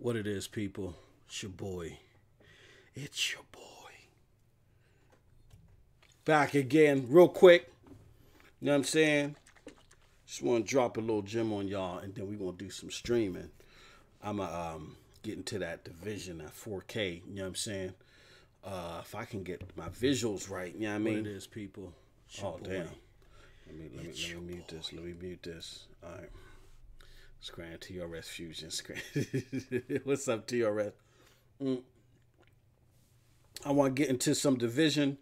What it is, people. It's your boy. It's your boy. Back again, real quick. You know what I'm saying? Just want to drop a little gem on y'all, and then we're going to do some streaming. I'm get into that division at 4K. You know what I'm saying? If I can get my visuals right, you know what I mean? What it is, people. Oh, damn. Let me mute this. Let me mute this. All right. Scram TRS Fusion. What's up, TRS? I want to get into some division.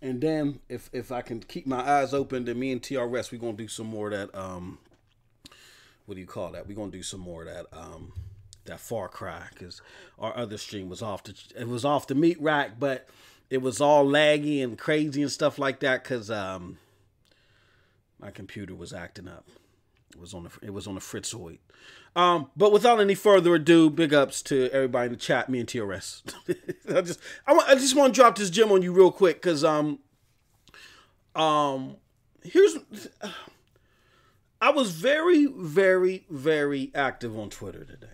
And then if I can keep my eyes open, then me and TRS, we're going to do some more of that, what do you call that? We're going to do some more of that Far Cry, because our other stream was off the meat rack, but it was all laggy and crazy and stuff like that because my computer was acting up. It was on the Fritzoid. But without any further ado, big ups to everybody in the chat, me and TRS. I just want to drop this gem on you real quick because I was very, very, very active on Twitter today.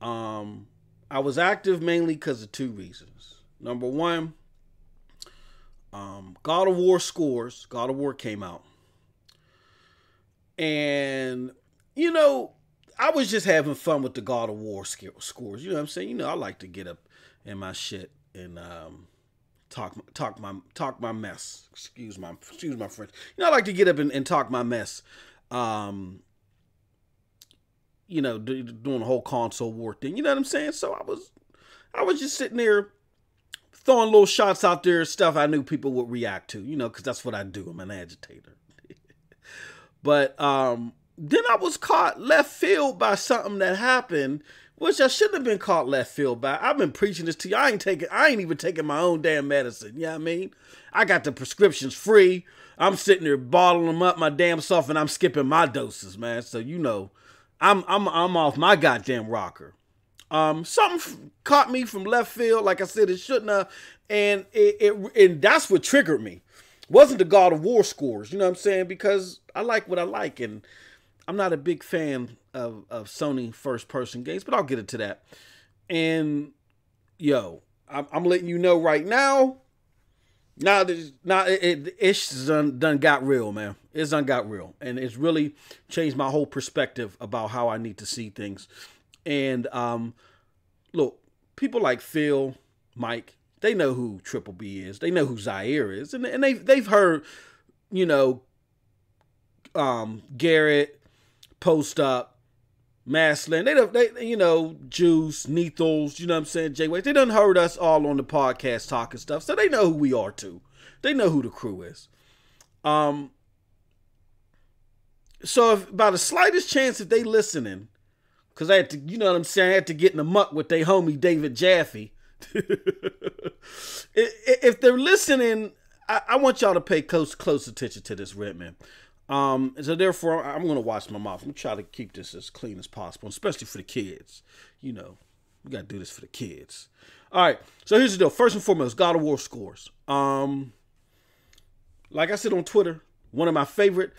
I was active mainly because of two reasons. Number one, God of War scores. God of War came out. And, you know, I was just having fun with the God of War scores. You know what I'm saying? You know, I like to get up in my shit and talk my mess. Excuse my French. You know, I like to get up and talk my mess. You know, doing the whole console war thing. You know what I'm saying? So I was just sitting there throwing little shots out there, stuff I knew people would react to. You know, because that's what I do. I'm an agitator. But then I was caught left field by something that happened, which I shouldn't have been caught left field by. I've been preaching this to you. I ain't even taking my own damn medicine. You know what I mean? I got the prescriptions free. I'm sitting there bottling them up my damn self, and I'm skipping my doses, man. So you know, I'm off my goddamn rocker. Something caught me from left field, like I said, it shouldn't have, and and that's what triggered me. Wasn't the God of War scores, you know what I'm saying? Because I like what I like, and I'm not a big fan of Sony first-person games, but I'll get into that. And, yo, I'm letting you know right now, it's done got real, man. It's done got real, and it's really changed my whole perspective about how I need to see things. And, look, people like Phil, Mike, they know who Triple B is. They know who Zaire is. And they've heard, you know, Garrett, Post Up, Maslin. They you know, Juice, Nethos, you know what I'm saying, Jay Waits. They done heard us all on the podcast talking stuff. So they know who we are too. They know who the crew is. So if by the slightest chance if they listening, because I had to, you know what I'm saying, I had to get in the muck with their homie David Jaffe. If they're listening, I want y'all to pay close attention to this, Redman. So therefore, I'm going to watch my mouth. I'm going to try to keep this as clean as possible, especially for the kids. You know, we got to do this for the kids. All right, so here's the deal. First and foremost, God of War scores. Like I said on Twitter, one of my favorite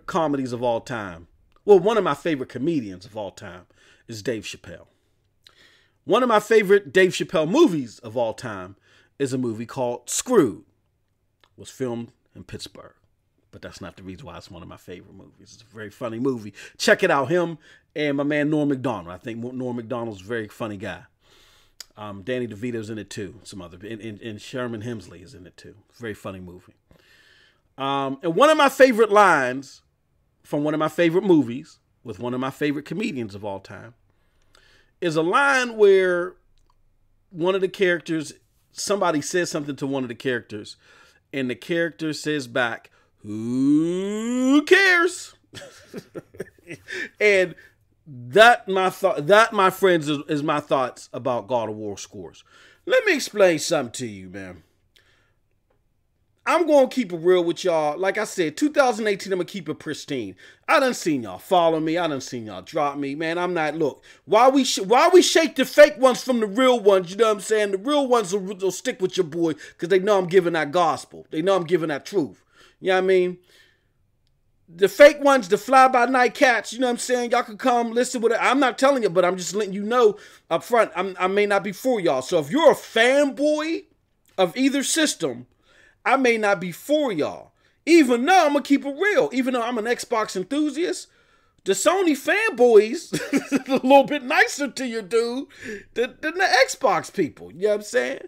comedies of all time. Well, one of my favorite comedians of all time is Dave Chappelle. One of my favorite Dave Chappelle movies of all time is a movie called Screwed. It was filmed in Pittsburgh. But that's not the reason why it's one of my favorite movies. It's a very funny movie. Check it out. Him and my man Norm Macdonald. I think Norm Macdonald's a very funny guy. Danny DeVito's in it too. Some other. And Sherman Hemsley is in it too. Very funny movie. And one of my favorite lines from one of my favorite movies with one of my favorite comedians of all time is a line where one of the characters, somebody says something to one of the characters, and the character says back, "Who cares?" And that, my friends, is my thoughts about God of War scores. Let me explain something to you, man. I'm going to keep it real with y'all. Like I said, 2018, I'm going to keep it pristine. I done seen y'all follow me. I done seen y'all drop me. Man, I'm not, look, while we shake the fake ones from the real ones, you know what I'm saying? The real ones will stick with your boy because they know I'm giving that gospel. They know I'm giving that truth. You know what I mean? The fake ones, the fly-by-night cats, you know what I'm saying? Y'all can come listen with it. I'm not telling you, but I'm just letting you know up front, I may not be for y'all. So if you're a fanboy of either system, I may not be for y'all. Even though I'm going to keep it real. Even though I'm an Xbox enthusiast, the Sony fanboys a little bit nicer to you, dude, than the Xbox people. You know what I'm saying?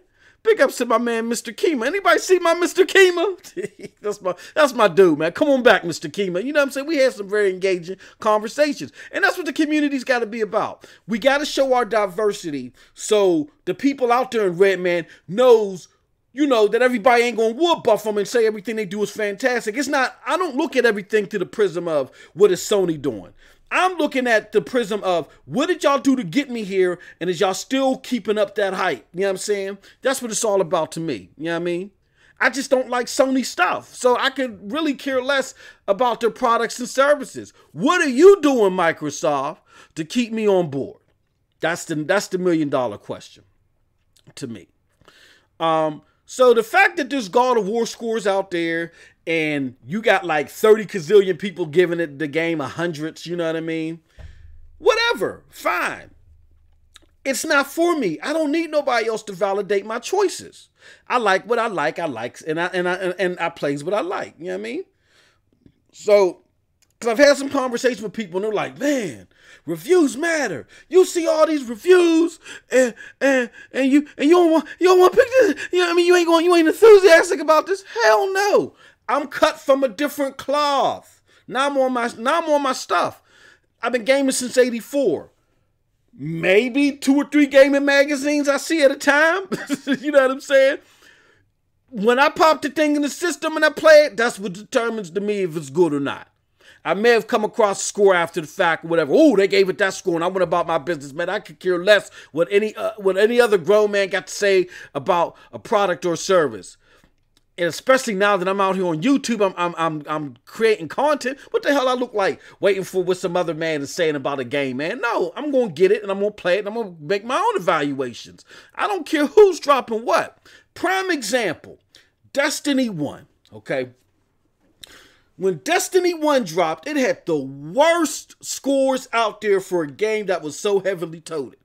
Big ups to my man, Mr. Kima. Anybody see my Mr. Kima? that's my dude, man. Come on back, Mr. Kima. You know what I'm saying? We had some very engaging conversations. And that's what the community's got to be about. We got to show our diversity so the people out there in Redman knows, you know, that everybody ain't going to wood buff them and say everything they do is fantastic. It's not, I don't look at everything through the prism of what is Sony doing. I'm looking at the prism of what did y'all do to get me here, and is y'all still keeping up that hype? You know what I'm saying? That's what it's all about to me. You know what I mean? I just don't like Sony stuff, so I could really care less about their products and services. What are you doing, Microsoft, to keep me on board? That's the $1 million question to me. So the fact that there's God of War scores out there and you got like 30 gazillion people giving it the game hundreds, you know what I mean? Whatever, fine. It's not for me. I don't need nobody else to validate my choices. I like what I like, and I plays what I like, you know what I mean? So, because I've had some conversations with people and they're like, man, reviews matter. You see all these reviews and you don't want to pick this. You know what I mean? You ain't enthusiastic about this. Hell no. I'm cut from a different cloth. Now I'm on my stuff. I've been gaming since '84. Maybe 2 or 3 gaming magazines I see at a time. You know what I'm saying? When I pop the thing in the system and I play it, that's what determines to me if it's good or not. I may have come across a score after the fact or whatever. Oh, they gave it that score and I went about my business, man. I could care less what any other grown man got to say about a product or service. And especially now that I'm out here on YouTube, I'm creating content. What the hell I look like waiting for what some other man is saying about a game, man? No, I'm going to get it and I'm going to play it and I'm going to make my own evaluations. I don't care who's dropping what. Prime example, Destiny 1, okay? When Destiny 1 dropped, it had the worst scores out there for a game that was so heavily touted.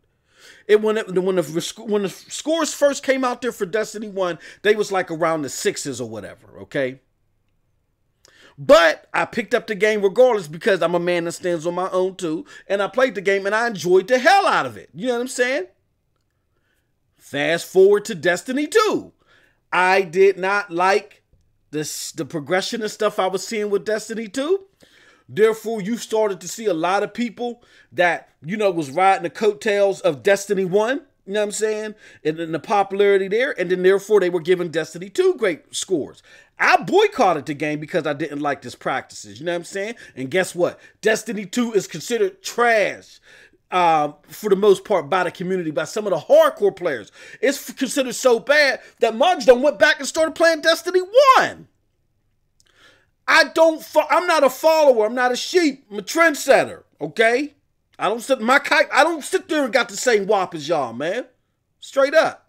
When the scores first came out there for Destiny 1, they was like around the 6s or whatever, okay? But I picked up the game regardless because I'm a man that stands on my own too, and I played the game and I enjoyed the hell out of it. You know what I'm saying? Fast forward to Destiny 2. I did not like the progression and stuff I was seeing with Destiny 2. Therefore, you started to see a lot of people that, you know, was riding the coattails of Destiny 1, you know what I'm saying? And the popularity there. And then, therefore, they were giving Destiny 2 great scores. I boycotted the game because I didn't like this practices, you know what I'm saying? And guess what? Destiny 2 is considered trash for the most part by the community, by some of the hardcore players. It's considered so bad that Muggs done went back and started playing Destiny 1. I'm not a follower. I'm not a sheep. I'm a trendsetter. Okay? I don't sit there and got the same whop as y'all, man. Straight up.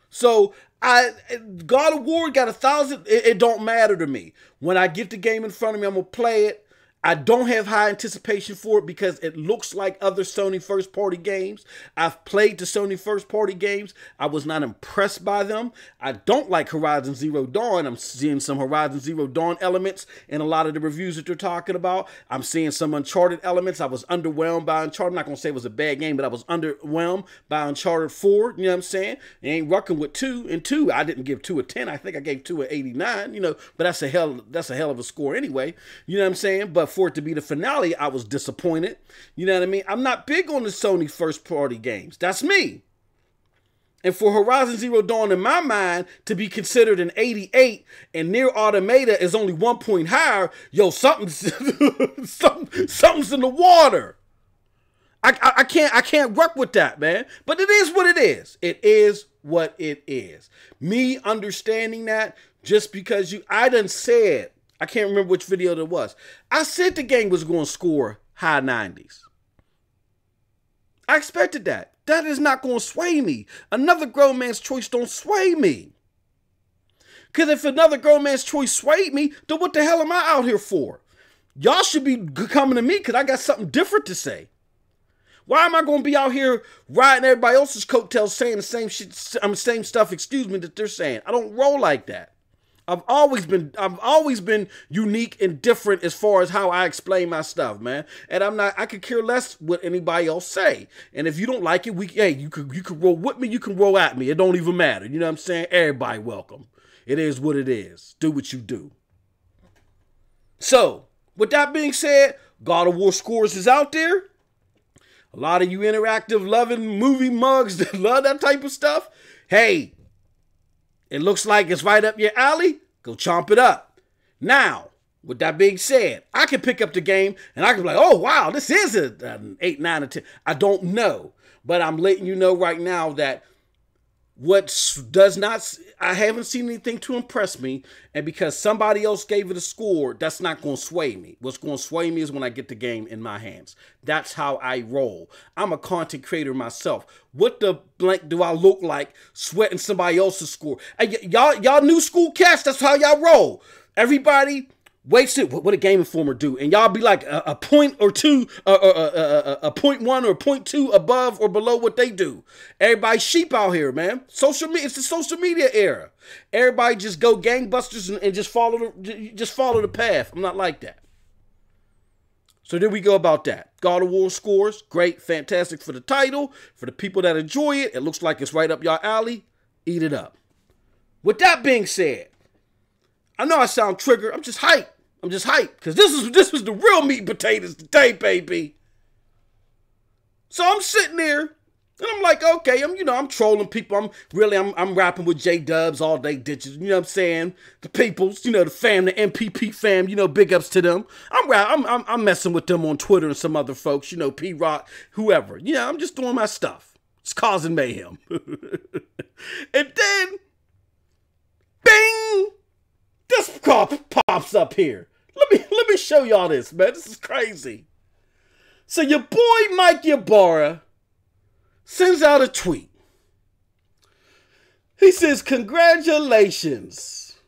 So God of War got 1,000. It don't matter to me. When I get the game in front of me, I'm gonna play it. I don't have high anticipation for it because it looks like other Sony first-party games. I've played the Sony first-party games. I was not impressed by them. I don't like Horizon Zero Dawn. I'm seeing some Horizon Zero Dawn elements in a lot of the reviews that they're talking about. I'm seeing some Uncharted elements. I was underwhelmed by Uncharted. I'm not going to say it was a bad game, but I was underwhelmed by Uncharted 4. You know what I'm saying? It ain't rucking with 2. And 2, I didn't give 2 a 10. I think I gave 2 a 89, you know, but that's a hell of a score anyway. You know what I'm saying? But for it to be the finale, I was disappointed. You know what I mean? I'm not big on the Sony first-party games. That's me. And for Horizon Zero Dawn, in my mind, to be considered an 88 and Nier Automata is only 1 point higher, yo, something's in the water. I can't work with that, man. But it is what it is. It is what it is. Me understanding that just because I done said, I can't remember which video that was. I said the game was going to score high 90s. I expected that. That is not going to sway me. Another grown man's choice don't sway me. Because if another grown man's choice swayed me, then what the hell am I out here for? Y'all should be coming to me because I got something different to say. Why am I going to be out here riding everybody else's coattails saying the same shit, same stuff, excuse me, that they're saying? I don't roll like that. I've always been unique and different as far as how I explain my stuff, man. And I could care less what anybody else say. And if you don't like it, you could roll with me, you can roll at me. It don't even matter. You know what I'm saying? Everybody welcome. It is what it is. Do what you do. So, with that being said, God of War Scores is out there. A lot of you interactive loving movie mugs that love that type of stuff. Hey, it looks like it's right up your alley. Go chomp it up. Now, with that being said, I can pick up the game and I can be like, oh, wow, this is an 8, 9, or 10. I don't know. But I'm letting you know right now that I haven't seen anything to impress me. And because somebody else gave it a score, that's not going to sway me. What's going to sway me is when I get the game in my hands. That's how I roll. I'm a content creator myself. What the blank do I look like sweating somebody else's score? Hey, y'all new school cats, that's how y'all roll. Everybody waits it. What a Game Informer do? And y'all be like a point or two, a 0.1 or 0.2 above or below what they do. Everybody sheep out here, man. Social media, it's the social media era. Everybody just go gangbusters and just follow the path. I'm not like that. So there we go about that. God of War Scores, great, fantastic for the title. For the people that enjoy it, it looks like it's right up your alley. Eat it up. With that being said, I know I sound triggered. I'm just hyped. Because this was the real meat and potatoes today, baby. So I'm sitting there and I'm like, okay, I'm trolling people. I'm rapping with J-Dubs all day ditches. You know what I'm saying? The peoples, the fam, the MPP fam, big ups to them. I'm messing with them on Twitter and some other folks, P-Rock, whoever. I'm just doing my stuff. It's causing mayhem. And then, bing! This car pops up here. Let me show y'all this, man. This is crazy. So your boy Mike Ybarra sends out a tweet. He says, congratulations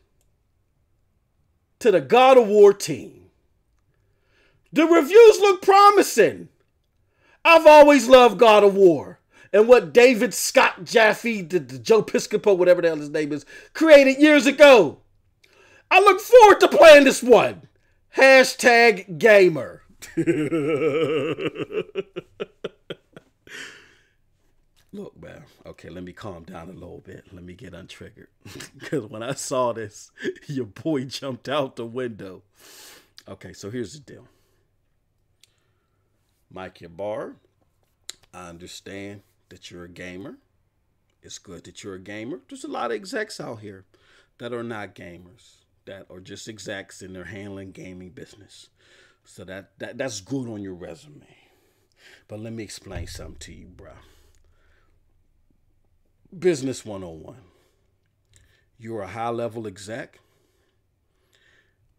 to the God of War team. The reviews look promising. I've always loved God of War. And what David Scott Jaffe, the Joe Piscopo, whatever the hell his name is, created years ago. I look forward to playing this one. Hashtag gamer. Look, man. Okay, let me calm down a little bit. Let me get untriggered. Because when I saw this, your boy jumped out the window. Okay, so here's the deal. Mike Ybarra, I understand that you're a gamer. It's good that you're a gamer. There's a lot of execs out here that are not gamers, that are just execs and they're handling gaming business. So that's good on your resume. But let me explain something to you, bro. Business 101. You're a high-level exec.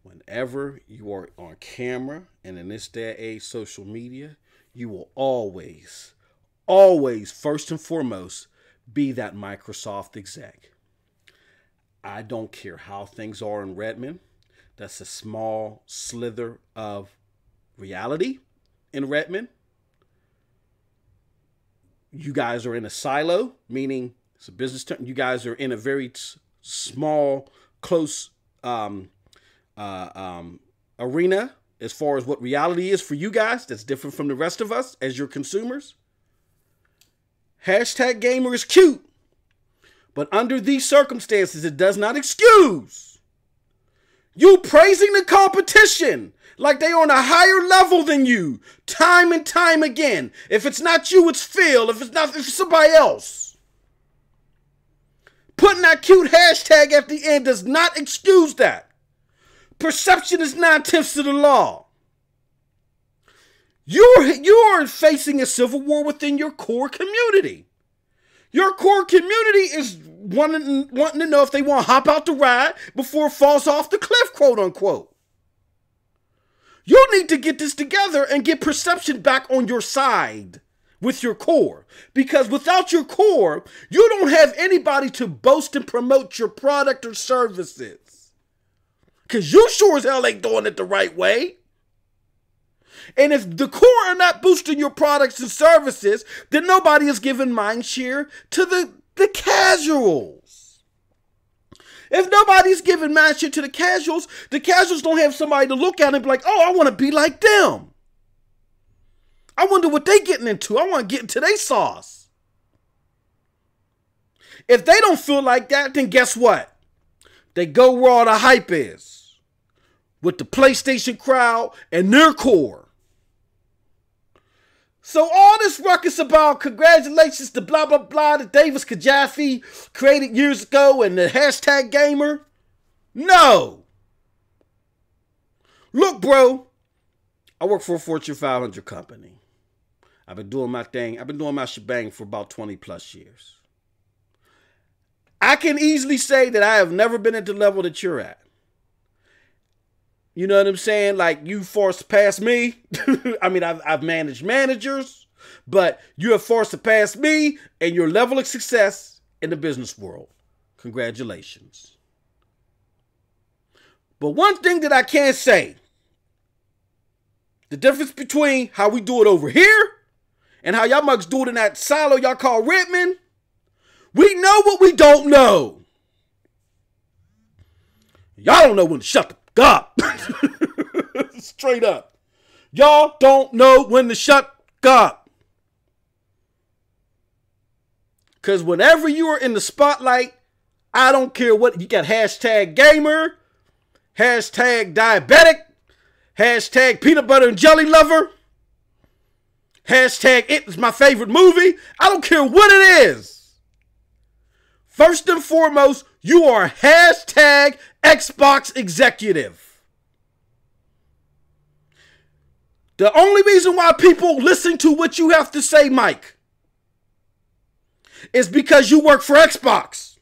Whenever you are on camera and in this day and age, social media, you will always, first and foremost, be that Microsoft exec. I don't care how things are in Redmond. That's a small slither of reality in Redmond. You guys are in a silo, meaning it's a business term. You guys are in a very small, close arena as far as what reality is for you guys. That's different from the rest of us as your consumers. Hashtag gamer is cute. But under these circumstances, it does not excuse you praising the competition like they are on a higher level than you, time and time again. If it's not you, it's Phil. If it's somebody else. Putting that cute hashtag at the end does not excuse that. Perception is 9/10 of the law. You are facing a civil war within your core community. Your core community is wanting to know if they want to hop out the ride before it falls off the cliff, quote unquote. You need to get this together and get perception back on your side with your core. Because without your core, you don't have anybody to boast and promote your product or services. Because you sure as hell ain't doing it the right way. And if the core are not boosting your products and services, then nobody is giving mind share to the casuals. If nobody's giving mind share to the casuals don't have somebody to look at and be like, oh, I want to be like them. I wonder what they getting into. I want to get into their sauce. If they don't feel like that, then guess what? They go where all the hype is. With the PlayStation crowd and their core. So all this ruckus about congratulations to blah, blah, blah that Davis Jaffe created years ago and the hashtag gamer. No. Look, bro. I work for a Fortune 500 company. I've been doing my thing. I've been doing my shebang for about 20 plus years. I can easily say that I have never been at the level that you're at. You know what I'm saying? Like, you forced past me. I mean, I've managed managers, but you have forced to pass me and your level of success in the business world. Congratulations. But one thing that I can say, the difference between how we do it over here and how y'all mugs do it in that silo y'all call Redmond, we know what we don't know. Y'all don't know when to shut the up. Straight up. Y'all don't know when to shut up. Because whenever you are in the spotlight, I don't care what, you got hashtag gamer, hashtag diabetic, hashtag peanut butter and jelly lover, hashtag it is my favorite movie. I don't care what it is. First and foremost, you are hashtag Xbox executive. The only reason why people listen to what you have to say, Mike, is because you work for Xbox.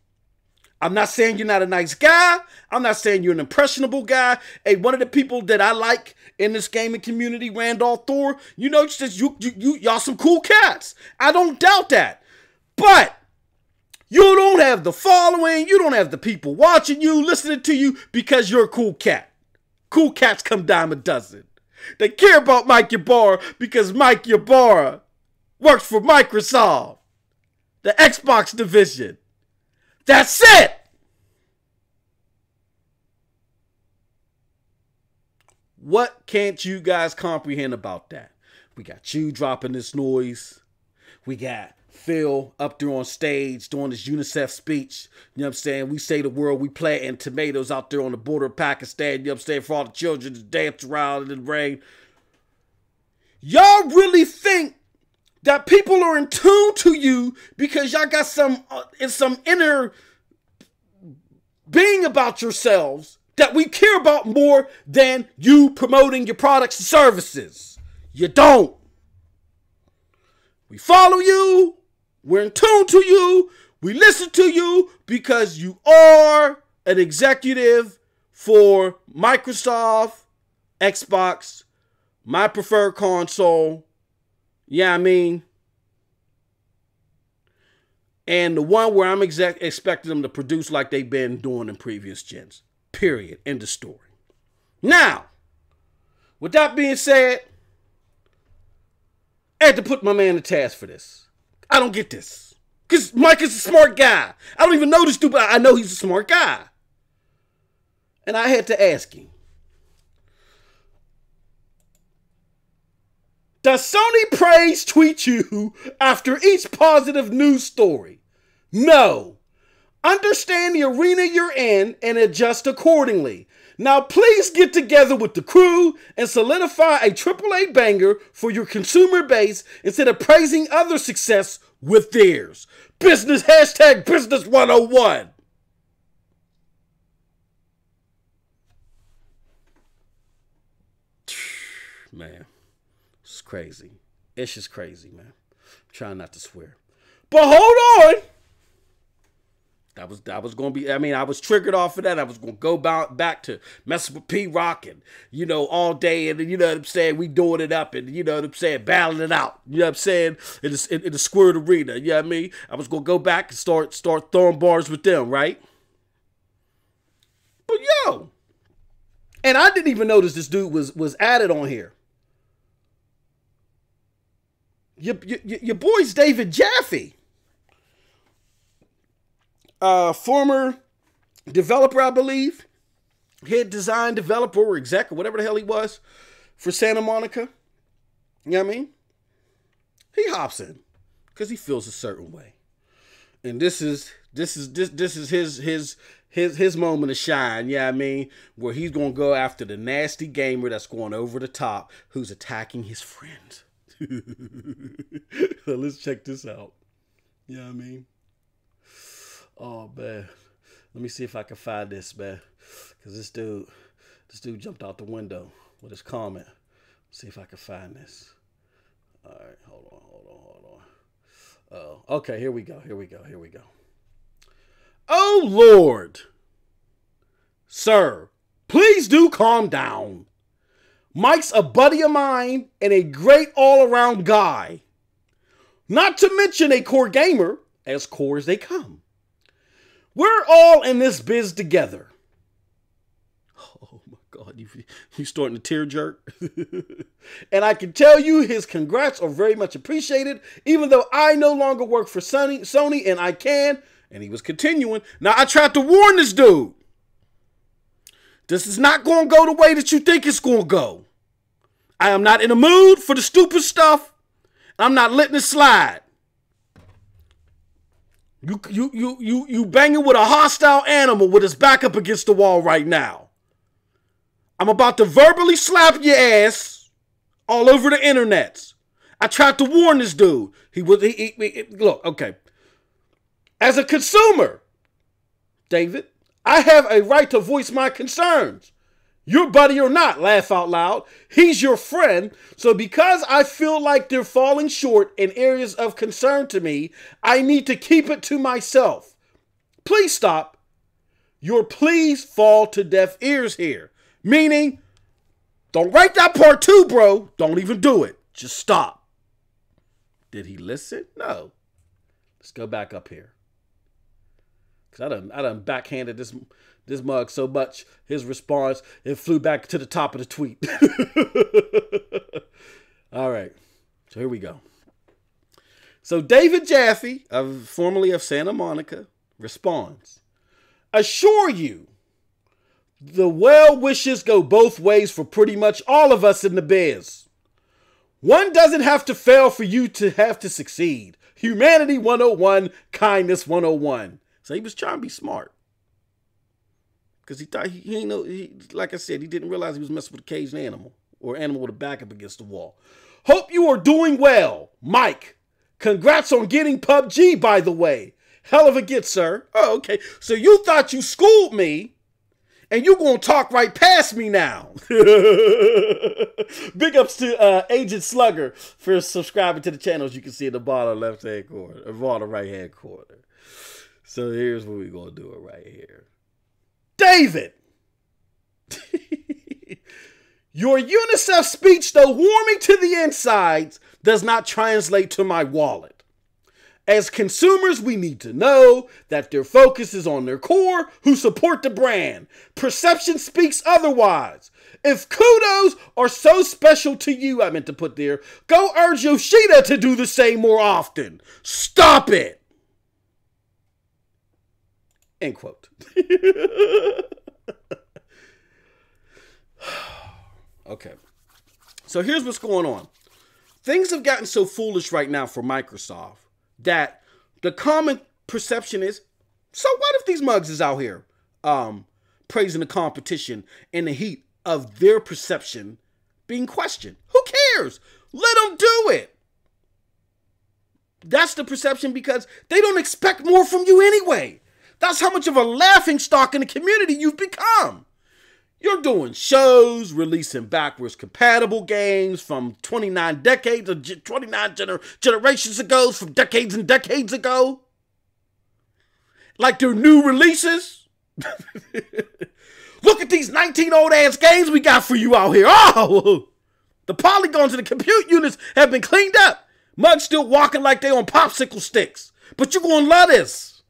I'm not saying you're not a nice guy. I'm not saying you're an impressionable guy. Hey, one of the people that I like in this gaming community, Randolph Thor, you know, just y'all some cool cats. I don't doubt that. But you don't have the following. You don't have the people watching you, listening to you because you're a cool cat. Cool cats come dime a dozen. They care about Mike Ybarra because Mike Ybarra works for Microsoft, the Xbox division. That's it. What can't you guys comprehend about that? We got you dropping this noise. We got Phil up there on stage doing this UNICEF speech. You know what I'm saying? We say the world, we planting tomatoes out there on the border of Pakistan. You know what I'm saying? For all the children to dance around in the rain. Y'all really think that people are in tune to you because y'all got some inner being about yourselves that we care about more than you promoting your products and services. You don't. We follow you. We're in tune to you. We listen to you because you are an executive for Microsoft, Xbox, my preferred console. Yeah, I mean. And the one where I'm expecting them to produce like they've been doing in previous gens. Period. End of story. Now, with that being said, I had to put my man to task for this. I don't get this. Because Mike is a smart guy. I don't even know this dude, but I know he's a smart guy. And I had to ask him. Does Sony praise tweet you after each positive news story? No. Understand the arena you're in and adjust accordingly. Now please get together with the crew and solidify a AAA banger for your consumer base instead of praising other success with theirs. Business hashtag business 101. Man, it's crazy. It's just crazy, man. I'm trying not to swear. But hold on. That was going to be, I mean, I was triggered off of that. I was going to go back to messing with P-Rock and, you know, all day. And, you know what I'm saying? We doing it up and, you know what I'm saying? Battling it out. You know what I'm saying? In the squirt arena. You know what I mean? I was going to go back and start throwing bars with them, right? But, yo. And I didn't even notice this dude was added on here. Your boy's David Jaffe. Former developer, I believe. Head design developer or exec or whatever the hell he was for Santa Monica. You know what I mean? He hops in because he feels a certain way. And this is his moment of shine, yeah, I mean, where he's gonna go after the nasty gamer that's going over the top, who's attacking his friends. So let's check this out. Yeah, I mean, oh man, let me see if I can find this, man, because this dude jumped out the window with his comment. Let's see if I can find this. All right, hold on. Oh, okay, here we go. Oh, Lord. Sir, please do calm down. Mike's a buddy of mine and a great all-around guy. Not to mention a core gamer, as core as they come. We're all in this biz together. Oh, my God, you starting to tear jerk? And I can tell you his congrats are very much appreciated, even though I no longer work for Sony and I can. And he was continuing. Now, I tried to warn this dude. This is not going to go the way that you think it's going to go. I am not in the mood for the stupid stuff. I'm not letting it slide. You banging with a hostile animal with his back up against the wall right now. I'm about to verbally slap your ass all over the internet. I tried to warn this dude. Look, okay. As a consumer, David, I have a right to voice my concerns. Your buddy or not, laugh out loud. He's your friend. So because I feel like they're falling short in areas of concern to me, I need to keep it to myself. Please stop. Your please fall to deaf ears here. Meaning, don't write that part too, bro. Don't even do it. Just stop. Did he listen? No. Let's go back up here. Because I done backhanded this mug so much, his response, it flew back to the top of the tweet. All right. So here we go. So David Jaffe, formerly of Santa Monica, responds, assure you, the well wishes go both ways for pretty much all of us in the biz. One doesn't have to fail for you to have to succeed. Humanity 101, kindness 101. So he was trying to be smart. Because he thought he ain't know, like I said, he didn't realize he was messing with a caged animal. Or animal with a back up against the wall. Hope you are doing well, Mike. Congrats on getting PUBG, by the way. Hell of a get, sir. Oh, okay. So you thought you schooled me, and you gonna talk right past me now. Big ups to Agent Slugger for subscribing to the channel, as you can see in the bottom left-hand corner, or bottom right-hand corner. So here's what we're going to do it right here. David! Your UNICEF speech, though warming to the insides, does not translate to my wallet. As consumers, we need to know that their focus is on their core who support the brand. Perception speaks otherwise. If kudos are so special to you, I meant to put there, go urge Yoshida to do the same more often. Stop it! End quote. Okay. So here's what's going on. Things have gotten so foolish right now for Microsoft that the common perception is, so what if these mugs is out here praising the competition in the heat of their perception being questioned? Who cares? Let them do it. That's the perception because they don't expect more from you anyway. That's how much of a laughingstock in the community you've become. You're doing shows, releasing backwards compatible games from 29 decades or 29 generations ago, from decades and decades ago. Like they're new releases. Look at these 19 old ass games we got for you out here. Oh, the polygons and the compute units have been cleaned up. Mugs still walking like they on popsicle sticks. But you're going to love this.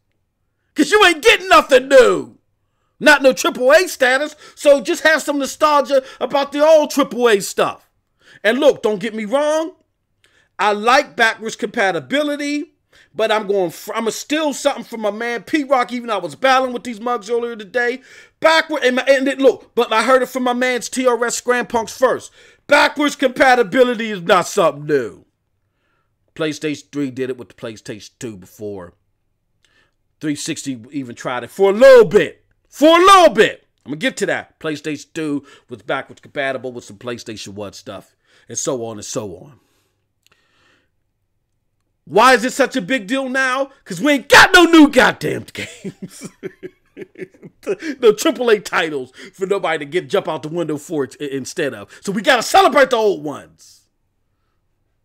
Because you ain't getting nothing new. Not no AAA status, so just have some nostalgia about the old AAA stuff. And look, don't get me wrong. I like backwards compatibility, but I'm going to steal something from my man P-Rock, even though I was battling with these mugs earlier today. Backward, look, but I heard it from my man's TRS Scram Punks first. Backwards compatibility is not something new. PlayStation 3 did it with the PlayStation 2 before. 360 even tried it for a little bit. I'm going to get to that. PlayStation 2 was backwards compatible with some PlayStation 1 stuff. And so on and so on. Why is it such a big deal now? Because we ain't got no new goddamn games. No AAA titles for nobody to jump out the window for it instead of. So we got to celebrate the old ones.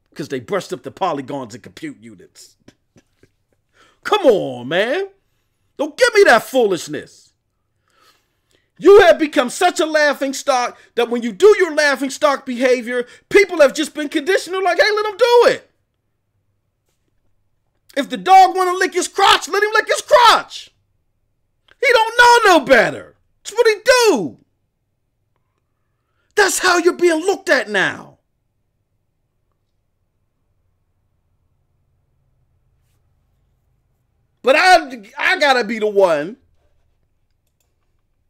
Because they brushed up the polygons and compute units. Come on, man. Don't give me that foolishness. You have become such a laughingstock that when you do your laughingstock behavior, people have just been conditional like, hey, let them do it. If the dog want to lick his crotch, let him lick his crotch. He don't know no better. That's what he do. That's how you're being looked at now. But I gotta be the one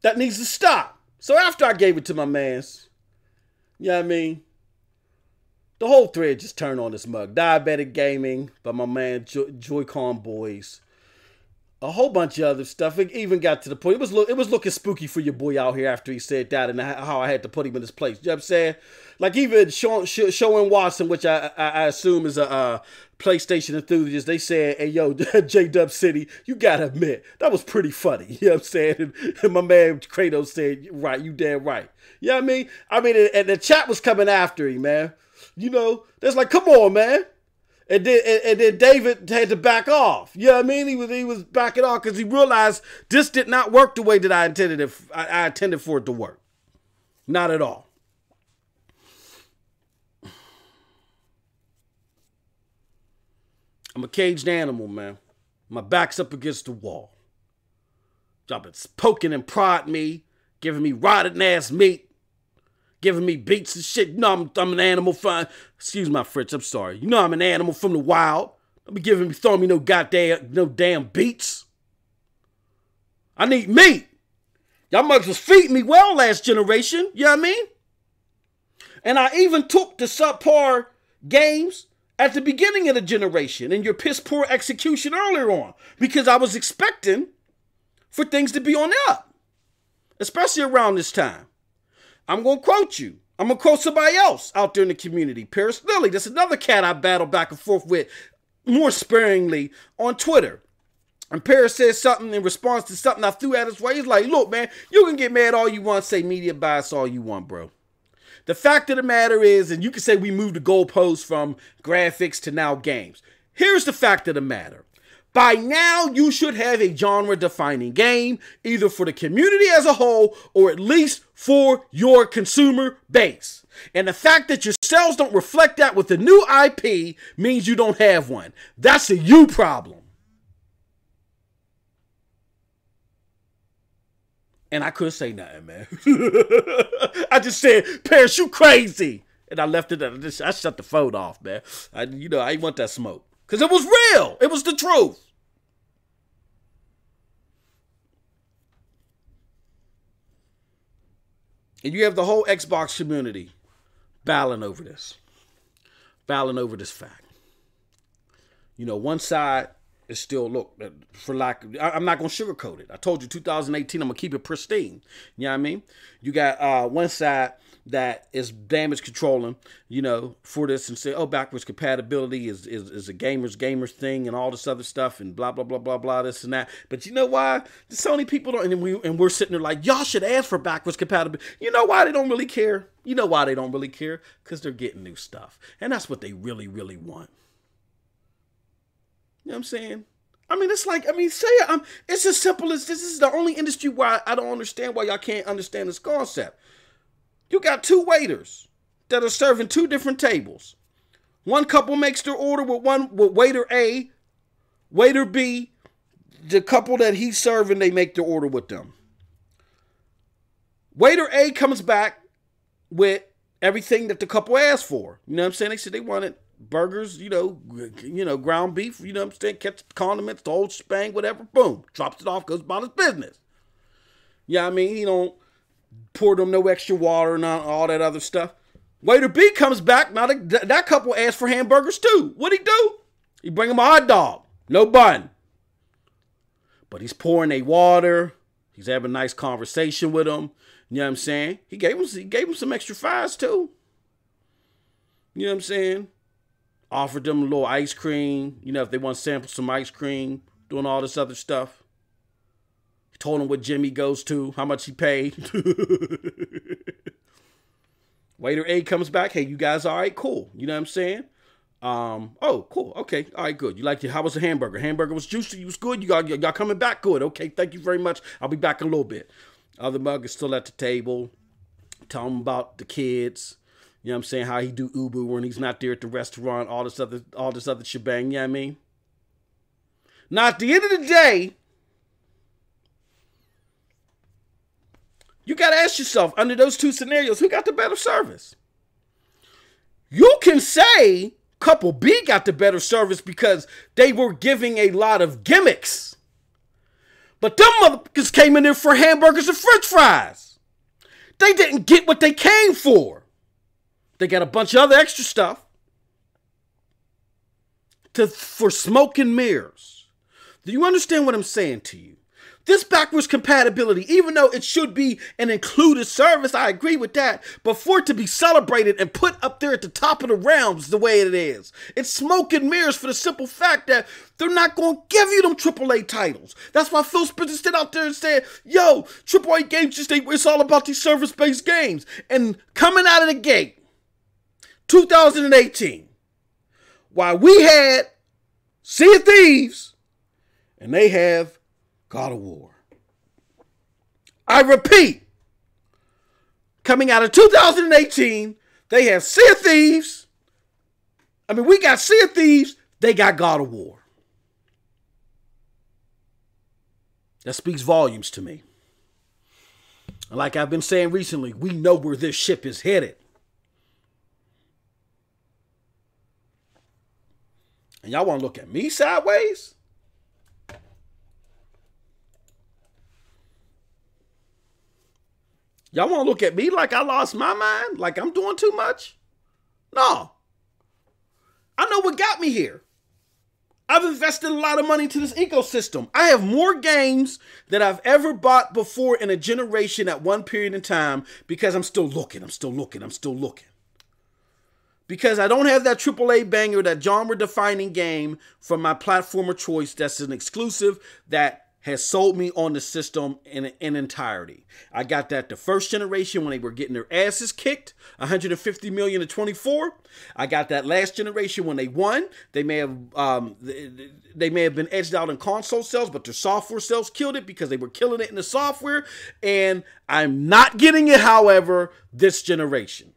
that needs to stop. So after I gave it to my mans, you know what I mean? The whole thread just turned on this mug. Diabetic Gaming by my man Joy-Con Boys. A whole bunch of other stuff. It even got to the point. It was looking spooky for your boy out here after he said that and how I had to put him in his place. You know what I'm saying? Like even Showing Watson, which I assume is a PlayStation enthusiast, they said, hey, yo, J-Dub City, you gotta admit, that was pretty funny. You know what I'm saying? And my man Kratos said, right, you damn right. You know what I mean? And the chat was coming after him, man. You know, that's like, come on, man. And then David had to back off. You know what I mean? He was backing off because he realized this did not work the way that I intended it. I intended for it to work. Not at all. I'm a caged animal, man. My back's up against the wall. Y'all been poking and prodding me, giving me rotten ass meat. Giving me beats and shit. You know I'm an animal from, excuse my French, I'm sorry. You know I'm an animal from the wild. Don't be throwing me no damn beats. I need meat. Y'all mugs was feeding me well last generation. You know what I mean? And I even took the subpar games at the beginning of the generation and your piss poor execution earlier on. Because I was expecting for things to be on the up. Especially around this time. I'm going to quote you. I'm going to quote somebody else out there in the community. Paris Lilly. That's another cat I battle back and forth with more sparingly on Twitter. And Paris says something in response to something I threw at his way. He's like, look, man, you can get mad all you want, say media bias all you want, bro. The fact of the matter is, and you can say we moved the goalposts from graphics to now games. Here's the fact of the matter. By now, you should have a genre-defining game, either for the community as a whole, or at least for your consumer base. And the fact that your sales don't reflect that with the new IP means you don't have one. That's a you problem. And I couldn't say nothing, man. I just said, Paris, you crazy. And I left it at I shut the phone off, man. I didn't want that smoke. Because it was real. It was the truth. And you have the whole Xbox community battling over this. Battling over this fact. You know, one side is still, look, for lack of, I'm not going to sugarcoat it. I told you 2018, I'm going to keep it pristine. You know what I mean? You got one side that is damage controlling, you know, for this and say, oh, backwards compatibility is a gamer thing and all this other stuff and blah, blah, blah, blah, blah, this and that. But you know why? The Sony people don't, and we're sitting there like, y'all should ask for backwards compatibility. You know why they don't really care? You know why they don't really care? Because they're getting new stuff. And that's what they really, really want. You know what I'm saying? I mean, it's like, it's as simple as this is the only industry where I don't understand why y'all can't understand this concept. You got two waiters that are serving two different tables. One couple makes their order with waiter A, waiter B, the couple that he's serving, they make their order with them. Waiter A comes back with everything that the couple asked for. You know what I'm saying? They said they wanted burgers, ground beef, you know what I'm saying, ketchup, condiments, the whole shebang, whatever, boom, drops it off, goes about his business. Yeah, I mean, he don't pour them no extra water and all that other stuff. Waiter B comes back, now that couple asked for hamburgers too. What'd he do? He bring him a hot dog, no bun. But he's pouring a water, he's having a nice conversation with him, you know what I'm saying? He gave him some extra fries too. You know what I'm saying? Offered them a little ice cream, if they want to sample some ice cream, doing all this other stuff. He told them what gym he goes to, how much he paid. Waiter A comes back, hey, you guys all right? Cool. You know what I'm saying? Oh, cool. Okay. All right, good. How was the hamburger? Hamburger was juicy. It was good. Y'all coming back? Good. Okay. Thank you very much. I'll be back in a little bit. Other mug is still at the table. Tell him about the kids. You know what I'm saying? How he do Uber when he's not there at the restaurant, all this other shebang, you know what I mean? Now, at the end of the day, you got to ask yourself, under those two scenarios, who got the better service? You can say couple B got the better service because they were giving a lot of gimmicks. But them motherfuckers came in there for hamburgers and french fries. They didn't get what they came for. They got a bunch of other extra stuff for smoke and mirrors. Do you understand what I'm saying to you? This backwards compatibility, even though it should be an included service, I agree with that. But for it to be celebrated and put up there at the top of the realms the way it is, it's smoke and mirrors for the simple fact that they're not going to give you them AAA titles. That's why Phil Spencer stood out there and said, yo, AAA games, it's all about these service-based games. And coming out of the gate, 2018, while we had Sea of Thieves, and they have God of War. I repeat, coming out of 2018, they have Sea of Thieves. We got Sea of Thieves, they got God of War. That speaks volumes to me. And like I've been saying recently, we know where this ship is headed. And y'all want to look at me sideways? Y'all want to look at me like I lost my mind? Like I'm doing too much? No. I know what got me here. I've invested a lot of money into this ecosystem. I have more games than I've ever bought before in a generation at one period in time because I'm still looking. Because I don't have that AAA banger, that genre-defining game from my platformer choice that's an exclusive that has sold me on the system in entirety. I got that the first generation when they were getting their asses kicked, 150 million to 24. I got that last generation when they won. They may have been edged out in console sales, but their software sales killed it because they were killing it in the software. And I'm not getting it, however, this generation.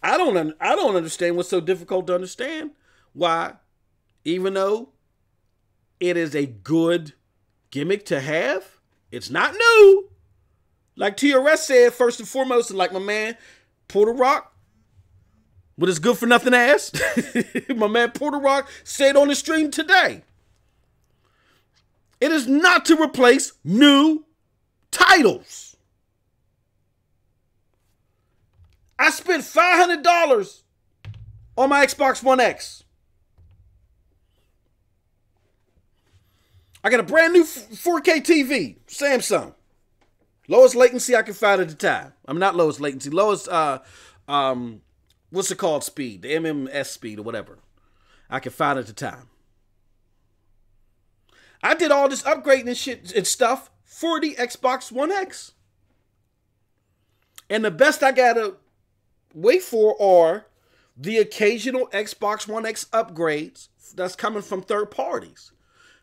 I don't understand what's so difficult to understand. Why? Even though it is a good gimmick to have, it's not new. Like TRS said, first and foremost, and like my man Porter Rock, with his good for nothing ass, my man Porter Rock said on the stream today, it is not to replace new titles. I spent $500 on my Xbox One X. I got a brand new 4K TV, Samsung. Lowest latency I can find at the time. I'm not lowest latency, lowest, what's it called speed? The MMS speed or whatever I can find at the time. I did all this upgrading and shit and stuff for the Xbox One X. And the best I gotta wait for are the occasional Xbox One X upgrades that's coming from third parties.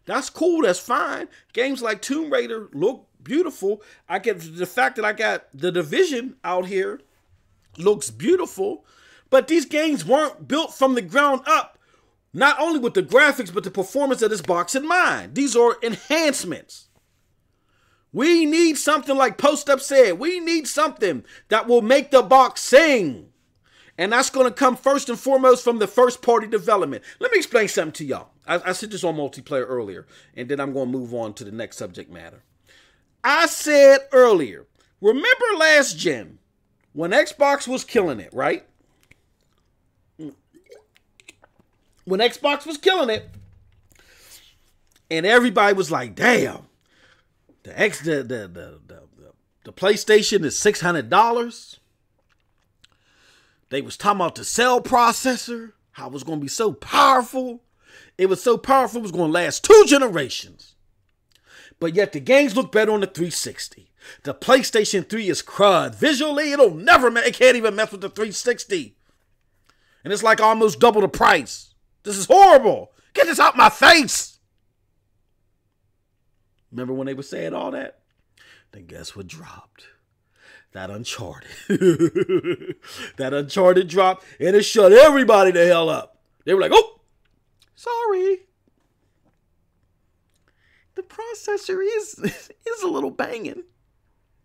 That's cool. That's fine. Games like Tomb Raider look beautiful. I get the fact that I got The Division out here looks beautiful. But these games weren't built from the ground up. Not only with the graphics, but the performance of this box in mind. These are enhancements. We need something like Post Up said. We need something that will make the box sing. And that's going to come first and foremost from the first party development. Let me explain something to y'all. I said this on multiplayer earlier, and then I'm going to move on to the next subject matter. I said earlier, remember last gen when Xbox was killing it, right? When Xbox was killing it, and everybody was like, damn, the PlayStation is $600. They was talking about the cell processor, how it was going to be so powerful. It was so powerful, it was going to last 2 generations. But yet the games look better on the 360. The PlayStation 3 is crud. Visually, it can't even mess with the 360. And it's like almost double the price. This is horrible. Get this out my face. Remember when they were saying all that? Then guess what dropped? That Uncharted. That Uncharted dropped, and it shut everybody the hell up. They were like, oh, sorry. The processor is a little banging.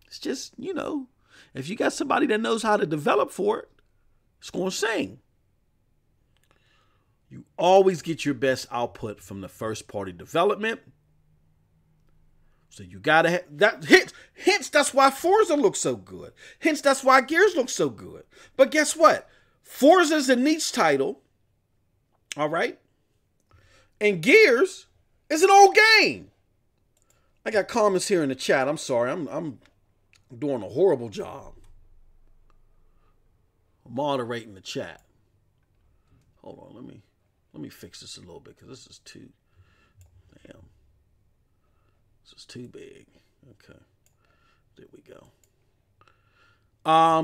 It's just, if you got somebody that knows how to develop for it, it's going to sing. You always get your best output from the first party development. So you gotta have that. Hence, that's why Forza looks so good. Hence, that's why Gears looks so good. But guess what? Forza's a niche title. All right. And Gears is an old game. I got comments here in the chat. I'm sorry. I'm doing a horrible job moderating the chat. Hold on. Let me fix this a little bit because this is too. Damn. This is too big. Okay. There we go.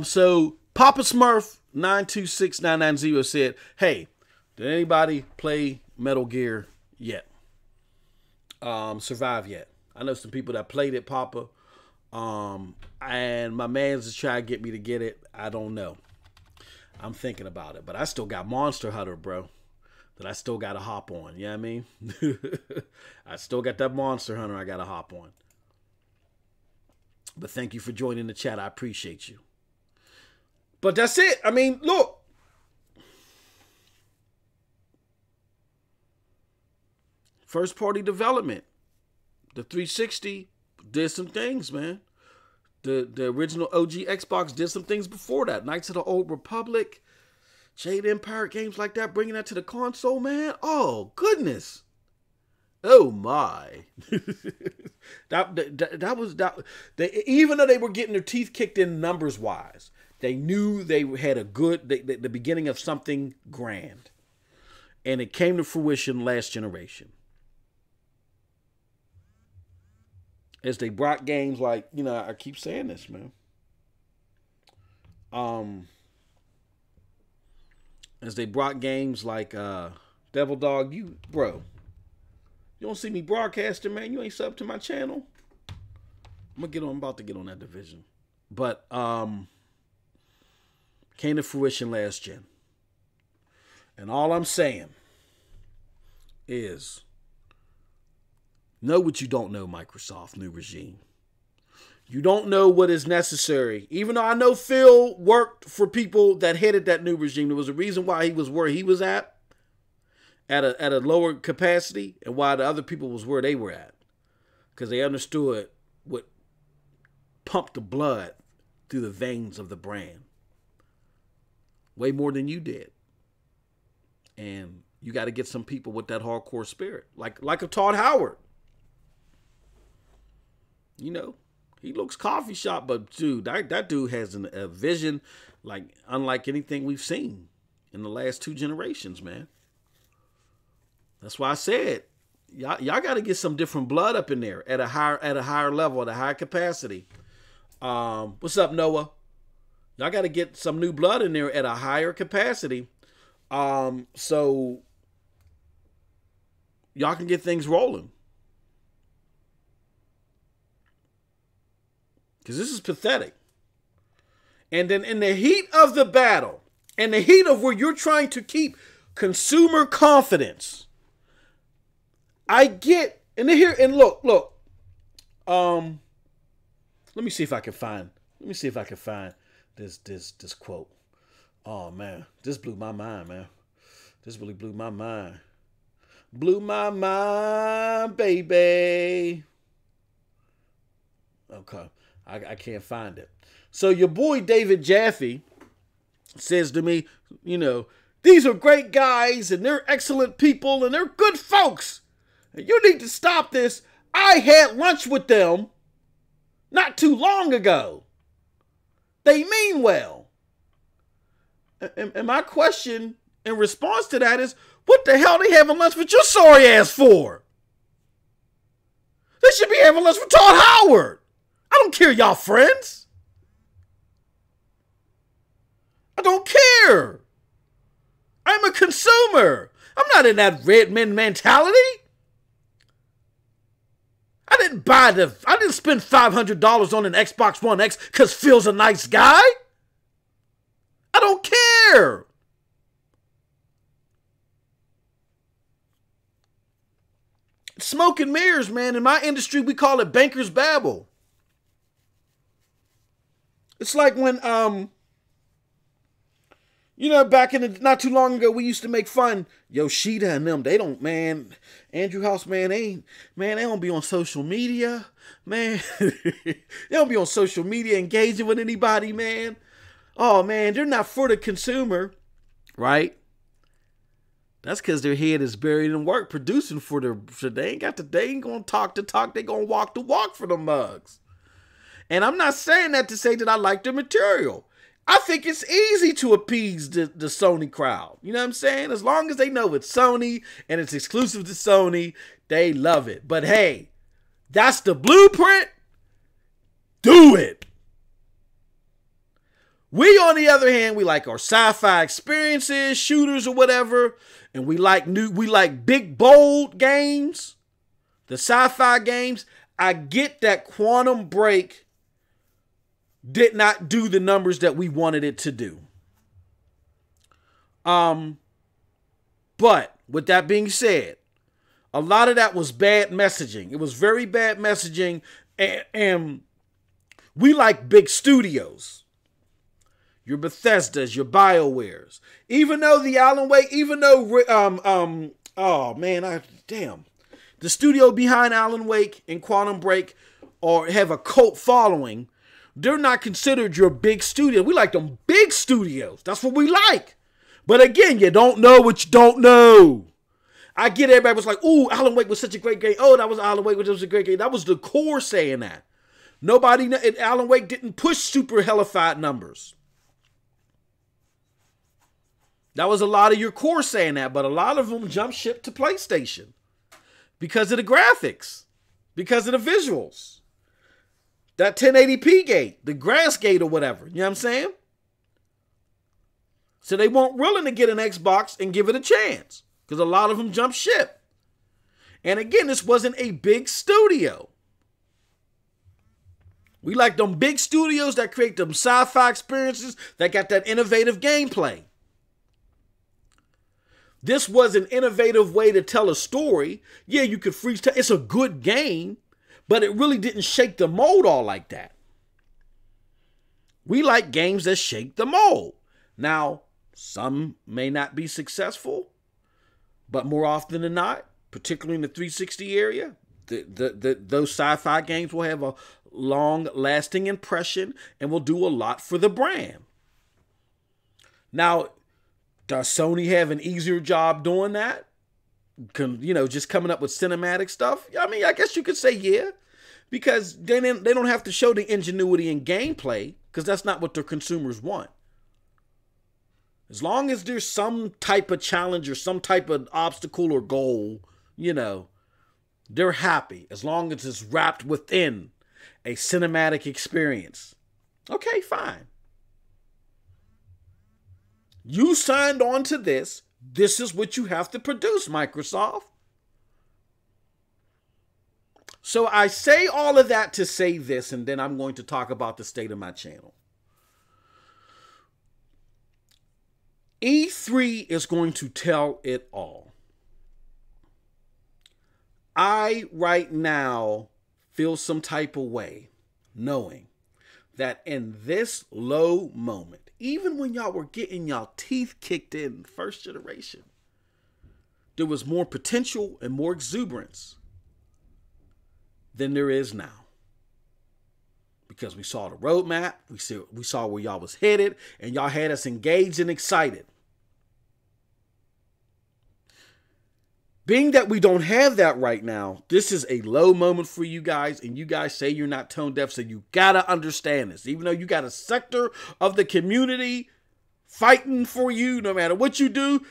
So Papa Smurf 926990 said, hey, did anybody play Metal Gear yet? Survive yet? I know some people that played it, Papa. And my man's just trying to get me to get it. I don't know. I'm thinking about it. But I still got Monster Hunter, bro. That I still got to hop on. You know what I mean? I still got that Monster Hunter I got to hop on. But thank you for joining the chat. I appreciate you. But that's it. I mean, look. First party development. The 360 did some things, man. The original OG Xbox did some things before that. Knights of the Old Republic. Jade Empire, games like that, bringing that to the console, man. Oh, goodness. Oh, my. Even though they were getting their teeth kicked in numbers-wise, they knew they had the beginning of something grand. And it came to fruition last generation. As they brought games like, I keep saying this, man. As they brought games like Devil Dog, bro, you don't see me broadcasting, man. You ain't sub to my channel. I'm about to get on that division. But came to fruition last gen. And all I'm saying is, know what you don't know, Microsoft, new regime. You don't know what is necessary. Even though I know Phil worked for people that headed that new regime. There was a reason why he was where he was at a lower capacity, and why the other people was where they were at. Because they understood what pumped the blood through the veins of the brand. Way more than you did. And you got to get some people with that hardcore spirit. Like a Todd Howard. He looks coffee shop, but dude, that dude has a vision unlike anything we've seen in the last 2 generations, man. That's why I said, y'all got to get some different blood up in there at a higher level, at a higher capacity. What's up, Noah? Y'all got to get some new blood in there at a higher capacity, so y'all can get things rolling. Because this is pathetic. And then in the heat of the battle, in the heat of where you're trying to keep consumer confidence, I get, and here, and look, Let me see if I can find. Let me see if I can find this quote. Oh man, this blew my mind, man. This really blew my mind. Blew my mind, baby. Okay, I can't find it. So your boy David Jaffe says to me, you know, these are great guys and they're excellent people and they're good folks. And you need to stop this. I had lunch with them not too long ago. They mean well. And my question in response to that is, what the hell are they having lunch with your sorry ass for? They should be having lunch with Todd Howard. I don't care, y'all friends. I don't care. I'm a consumer. I'm not in that red men mentality. I didn't spend $500 on an Xbox One X because Phil's a nice guy. I don't care. Smoke and mirrors, man. In my industry, we call it banker's babble. It's like when, you know, back in the, not too long ago, we used to make fun. Yoshida and them, they don't, man. Andrew House, man, they don't be on social media, man. They don't be on social media engaging with anybody, man. Oh, man, they're not for the consumer, right? That's because their head is buried in work producing for their, so they ain't going to talk the talk. They going to walk the walk for the mugs. And I'm not saying that to say that I like their material. I think it's easy to appease the Sony crowd. You know what I'm saying? As long as they know it's Sony and it's exclusive to Sony, they love it. But hey, that's the blueprint. Do it. We, on the other hand, we like our sci-fi experiences, shooters or whatever, and we like big, bold games, the sci-fi games. I get that Quantum Break did not do the numbers that we wanted it to do. But with that being said, a lot of that was bad messaging. It was very bad messaging, and we like big studios. Your Bethesdas, your BioWares. Even though the Alan Wake, oh man, the studio behind Alan Wake and Quantum Break or have a cult following, they're not considered your big studio. We like them big studios. That's what we like. But again, you don't know what you don't know. I get everybody was like, ooh, Alan Wake was such a great game. Oh, that was Alan Wake, which was a great game. That was the core saying that. Alan Wake didn't push super hellified numbers. That was a lot of your core saying that, but a lot of them jumped ship to PlayStation because of the graphics, because of the visuals. That 1080p gate, the grass gate or whatever, you know what I'm saying? So they weren't willing to get an Xbox and give it a chance because a lot of them jumped ship. And again, this wasn't a big studio. We like them big studios that create them sci-fi experiences that got that innovative gameplay. This was an innovative way to tell a story. Yeah, you could freeze time. It's a good game, but it really didn't shake the mold all like that. We like games that shake the mold. Now, some may not be successful, but more often than not, particularly in the 360 area, those sci-fi games will have a long-lasting impression and will do a lot for the brand. Now, does Sony have an easier job doing that? Just coming up with cinematic stuff? I mean, I guess you could say yeah. Because they don't have to show the ingenuity in gameplay because that's not what their consumers want. As long as there's some type of challenge or some type of obstacle or goal, they're happy. As long as it's wrapped within a cinematic experience. Okay, fine. You signed on to this. This is what you have to produce, Microsoft. So I say all of that to say this, and then I'm going to talk about the state of my channel. E3 is going to tell it all. I, right now, feel some type of way knowing that in this low moment, even when y'all were getting y'all teeth kicked in first generation, there was more potential and more exuberance than there is now. Because we saw the roadmap, we saw where y'all was headed, and y'all had us engaged and excited. Being that we don't have that right now, this is a low moment for you guys, and you guys say you're not tone deaf, so you gotta understand this. Even though you got a sector of the community fighting for you, no matter what you do,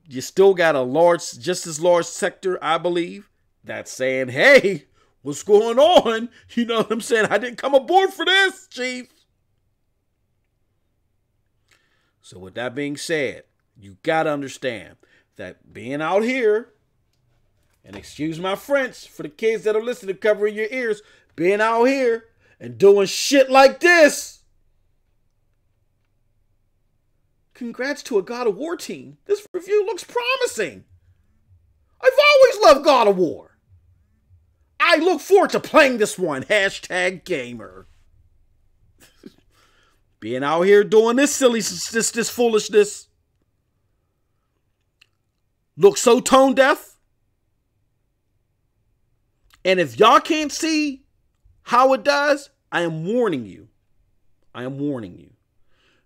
you still got a large, just as large sector, I believe, that's saying, hey, what's going on? You know what I'm saying? I didn't come aboard for this, Chief. So with that being said, you got to understand that being out here, and excuse my French for the kids that are listening, covering your ears, being out here and doing shit like this, congrats to a God of War team. This review looks promising. I've always loved God of War. I look forward to playing this one. Hashtag gamer. Being out here doing this silly, this foolishness looks so tone deaf. And if y'all can't see how it does, I am warning you. I am warning you.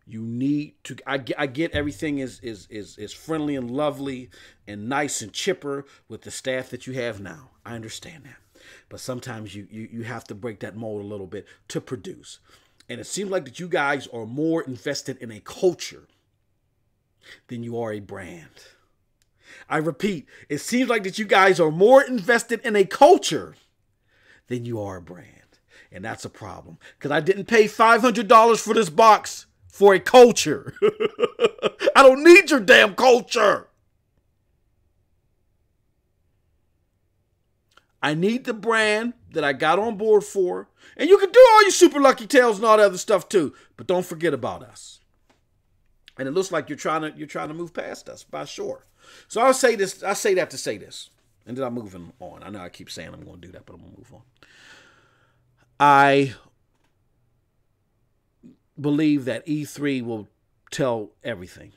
You need to, I get everything is friendly and lovely and nice and chipper with the staff that you have now. I understand that. But sometimes you have to break that mold a little bit to produce. And it seems like that you guys are more invested in a culture than you are a brand. I repeat, it seems like that you guys are more invested in a culture than you are a brand. And that's a problem. Because I didn't pay $500 for this box for a culture. I don't need your damn culture. I need the brand that I got on board for. And you can do all your super lucky tails and all that other stuff too. But don't forget about us. And it looks like you're trying to move past us, by sure. So I'll say this. I say that to say this. And then I'm moving on. I know I keep saying I'm going to do that, but I'm going to move on. I believe that E3 will tell everything.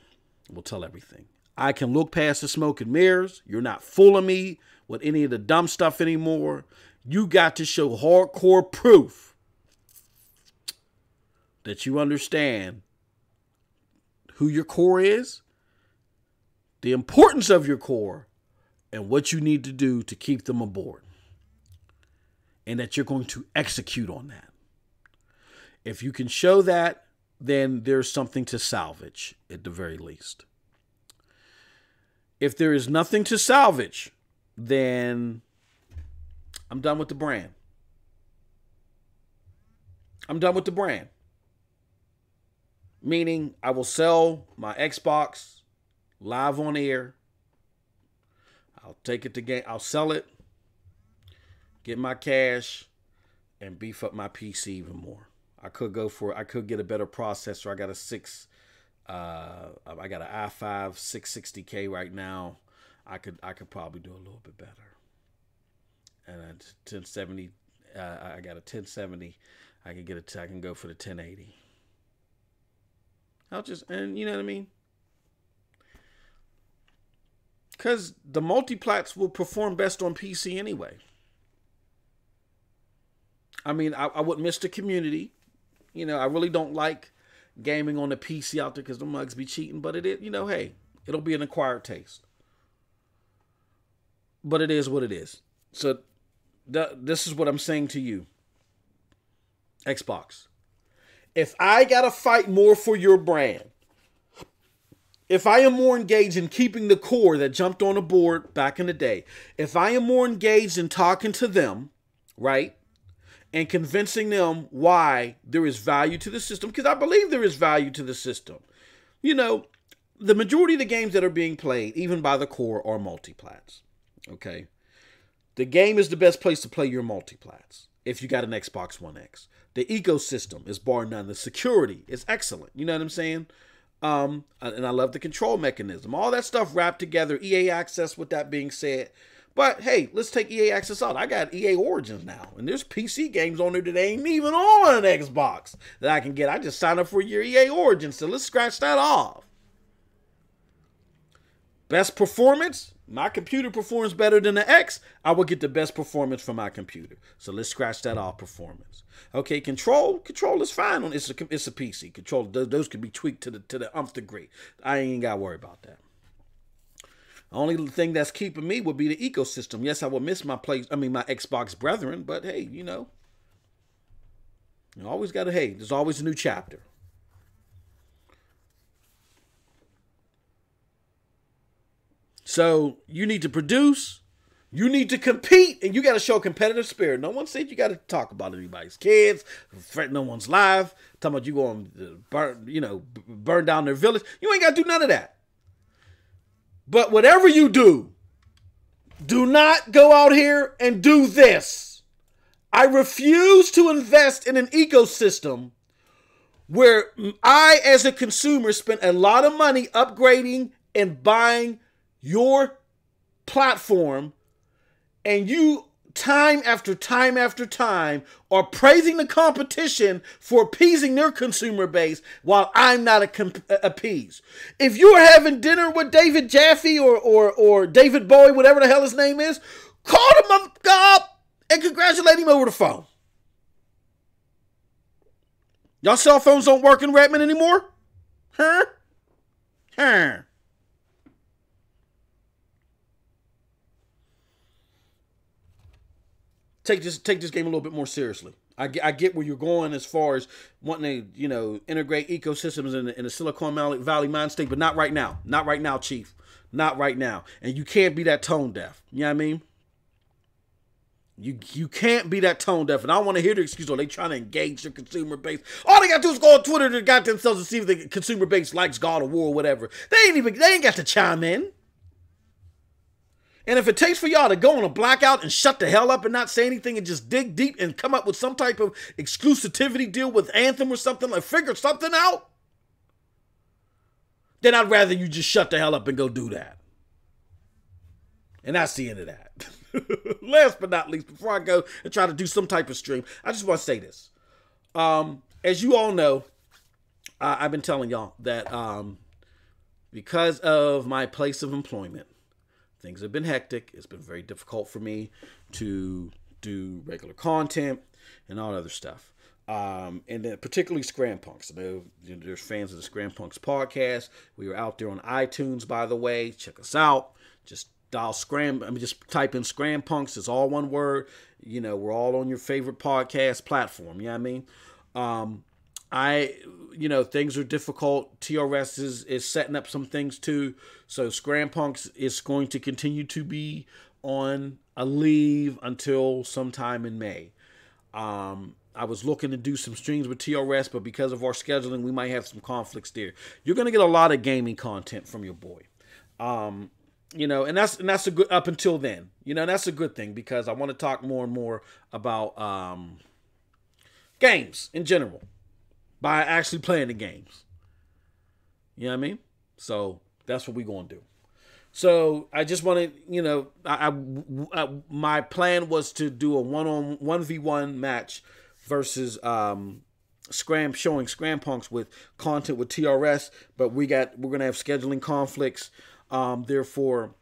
Will tell everything. I can look past the smoke and mirrors. You're not fooling me with any of the dumb stuff anymore. You got to show hardcore proof that you understand who your core is, the importance of your core, and what you need to do to keep them aboard. And that you're going to execute on that. If you can show that, then there's something to salvage at the very least. If there is nothing to salvage, then I'm done with the brand. I'm done with the brand. Meaning I will sell my Xbox live on air. I'll take it to game. I'll sell it, get my cash, and beef up my PC even more. I could get a better processor. I got an i5 660K right now. I could probably do a little bit better. And a 1070, I got a 1070. I can go for the 1080. And you know what I mean? Because the multiplats will perform best on PC anyway. I mean, I wouldn't miss the community. You know, I really don't like gaming on the PC out there because the mugs be cheating. But it is, you know, hey, it'll be an acquired taste. But it is what it is. So this is what I'm saying to you. Xbox. If I got to fight more for your brand, if I am more engaged in keeping the core that jumped on the board back in the day, if I am more engaged in talking to them, right, and convincing them why there is value to the system, because I believe there is value to the system. You know, the majority of the games that are being played, even by the core, are multiplats, okay? The game is the best place to play your multiplats if you got an Xbox One X. The ecosystem is bar none. The security is excellent. You know what I'm saying? And I love the control mechanism. All that stuff wrapped together. EA access, with that being said. But hey, let's take EA Access out. I got EA Origins now, and there's PC games on there that ain't even on an Xbox that I can get. I just signed up for your EA Origins, so let's scratch that off. Best performance, my computer performs better than the X. I will get the best performance from my computer. So let's scratch that off, performance. Okay, control is fine on it's a PC. Control, those could be tweaked to the nth degree. I ain't got to worry about that. The only thing that's keeping me would be the ecosystem. Yes, I will miss my Xbox brethren, but hey, you know, you always got to, hey, there's always a new chapter. So you need to produce, you need to compete, and you got to show a competitive spirit. No one said you got to talk about anybody's kids, threaten no one's life, talking about you going to burn down their village. You ain't got to do none of that. But whatever you do not go out here and do this. I refuse to invest in an ecosystem where I, as a consumer, spent a lot of money upgrading and buying your platform, and you time after time after time are praising the competition for appeasing their consumer base while I'm not appeased. If you're having dinner with David Jaffe or David Bowie, whatever the hell his name is, call him up and congratulate him over the phone. Y'all cell phones don't work in Redmond anymore? Huh? Take this game a little bit more seriously. I get where you're going as far as wanting to, integrate ecosystems in the Silicon Valley mind state, but not right now. Not right now, Chief. Not right now. And you can't be that tone deaf. You know what I mean? You can't be that tone deaf. And I don't want to hear the excuse, they trying to engage the consumer base. All they got to do is go on Twitter to got themselves to see if the consumer base likes God of War or whatever. They ain't got to chime in. And if it takes for y'all to go on a blackout and shut the hell up and not say anything and just dig deep and come up with some type of exclusivity deal with Anthem or something, like figure something out, then I'd rather you just shut the hell up and go do that. And that's the end of that. Last but not least, before I go and try to do some type of stream, I just want to say this. As you all know, I've been telling y'all that because of my place of employment, things have been hectic. It's been very difficult for me to do regular content and all other stuff. And then particularly Scram Punks. I know there's fans of the Scram Punks podcast. We are out there on iTunes, by the way. Check us out. Just just type in Scram Punks. It's all one word. We're all on your favorite podcast platform. You know what I mean? Things are difficult. TRS is setting up some things too. So Scram Punks is going to continue to be on a leave until sometime in May. I was looking to do some streams with TRS, but because of our scheduling, we might have some conflicts there. You're going to get a lot of gaming content from your boy. And that's a good, up until then, that's a good thing because I want to talk more and more about games in general by actually playing the games. You know what I mean? So that's what we're going to do. So I just want to, my plan was to do a 1v1 match versus showing Scram Punks with content with TRS, but we're going to have scheduling conflicts. Therefore,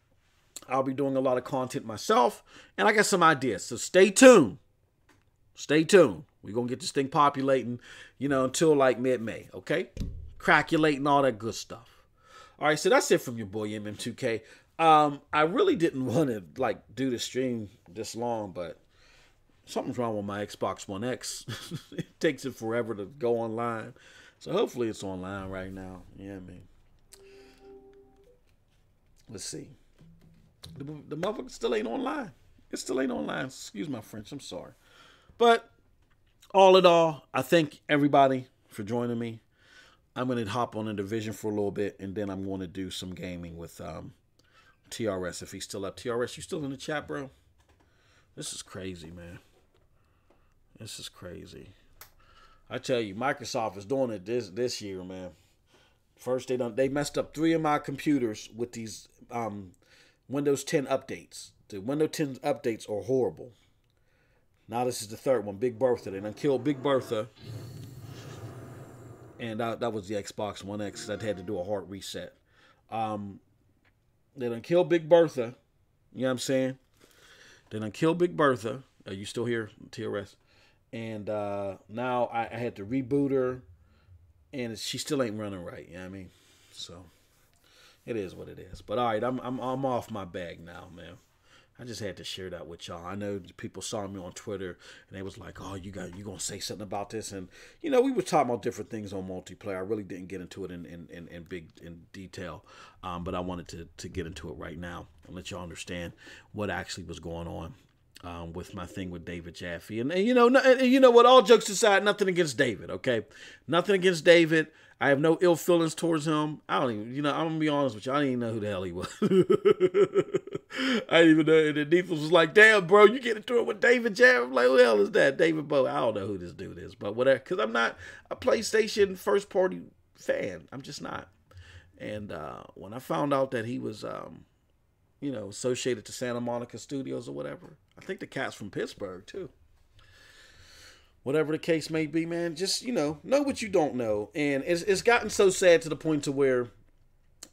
I'll be doing a lot of content myself, and I got some ideas. So stay tuned. Stay tuned. We're going to get this thing populating, until like mid-May, okay? Craculating, all that good stuff. All right, so that's it from your boy, MM2K. I really didn't want to, do the stream this long, but something's wrong with my Xbox One X. It takes it forever to go online. So hopefully it's online right now. You know what I mean? Let's see. The motherfucker still ain't online. It still ain't online. Excuse my French. I'm sorry. But all in all, I thank everybody for joining me. I'm going to hop on a division for a little bit, and then I'm going to do some gaming with TRS if he's still up. TRS, you still in the chat, bro? This is crazy, man. This is crazy. I tell you, Microsoft is doing it this year, man. First, they messed up 3 of my computers with these Windows 10 updates. The Windows 10 updates are horrible. Now this is the third one, Big Bertha. They done killed Big Bertha. And that was the Xbox One X. That had to do a hard reset. They done killed Big Bertha. You know what I'm saying? They done killed Big Bertha. Are you still here, TRS? And now I had to reboot her. And she still ain't running right. You know what I mean? So it is what it is. But all right, I'm off my bag now, man. I just had to share that with y'all. I know people saw me on Twitter and they was like, "Oh, you gonna say something about this?" And we were talking about different things on multiplayer. I really didn't get into it in detail, but I wanted to get into it right now and let y'all understand what actually was going on with my thing with David Jaffe. And you know what? All jokes aside, nothing against David. Okay, nothing against David. I have no ill feelings towards him. I don't even, I'm gonna be honest with you. I didn't even know who the hell he was. I didn't even know. And Neethles was like, "Damn, bro, you get into it with David Jaffe." I'm like, "Who the hell is that?" David Bowie. I don't know who this dude is, but whatever. Because I'm not a PlayStation first party fan. I'm just not. And when I found out that he was, associated to Santa Monica Studios or whatever, I think the cat's from Pittsburgh too. Whatever the case may be, man, just, know what you don't know. And it's gotten so sad to the point to where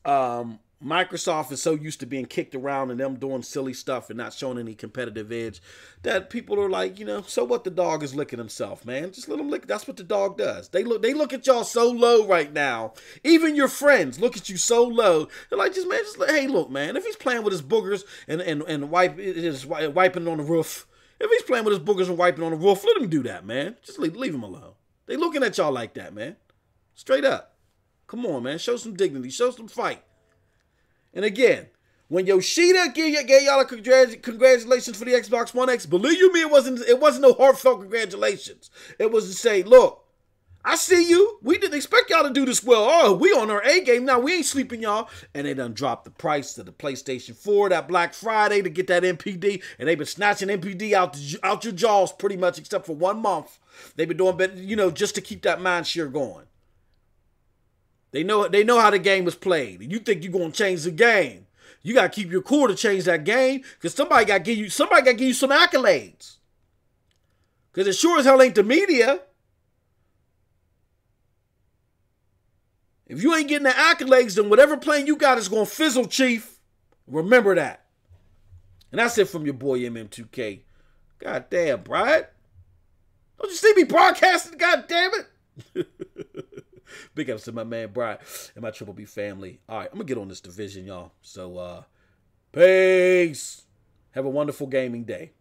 Microsoft is so used to being kicked around and them doing silly stuff and not showing any competitive edge that people are like, so what, the dog is licking himself, man. Just let him lick. That's what the dog does. They look at y'all so low right now. Even your friends look at you so low. They're like, hey, look, man, if he's playing with his boogers and wiping on the roof, if he's playing with his boogers and wiping on the roof, let him do that, man. Just leave him alone. They looking at y'all like that, man. Straight up. Come on, man. Show some dignity. Show some fight. And again, when Yoshida gave y'all a congratulations for the Xbox One X, believe you me, it wasn't no heartfelt congratulations. It was to say, look, I see you. We didn't expect y'all to do this well. Oh, we on our A game now. We ain't sleeping, y'all. And they done dropped the price to the PlayStation 4 that Black Friday to get that MPD. And they've been snatching MPD out your jaws pretty much, except for 1 month. They've been doing better, just to keep that mind share going. They know how the game was played. And you think you're gonna change the game. You gotta keep your core to change that game. Because somebody gotta give you some accolades. Because it sure as hell ain't the media. If you ain't getting the accolades, then whatever plane you got is going to fizzle, Chief. Remember that. And that's it from your boy MM2K. God damn, Brian. Don't you see me broadcasting? God damn it. Big ups to my man, Brian, and my Triple B family. All right, I'm going to get on this division, y'all. So, peace. Have a wonderful gaming day.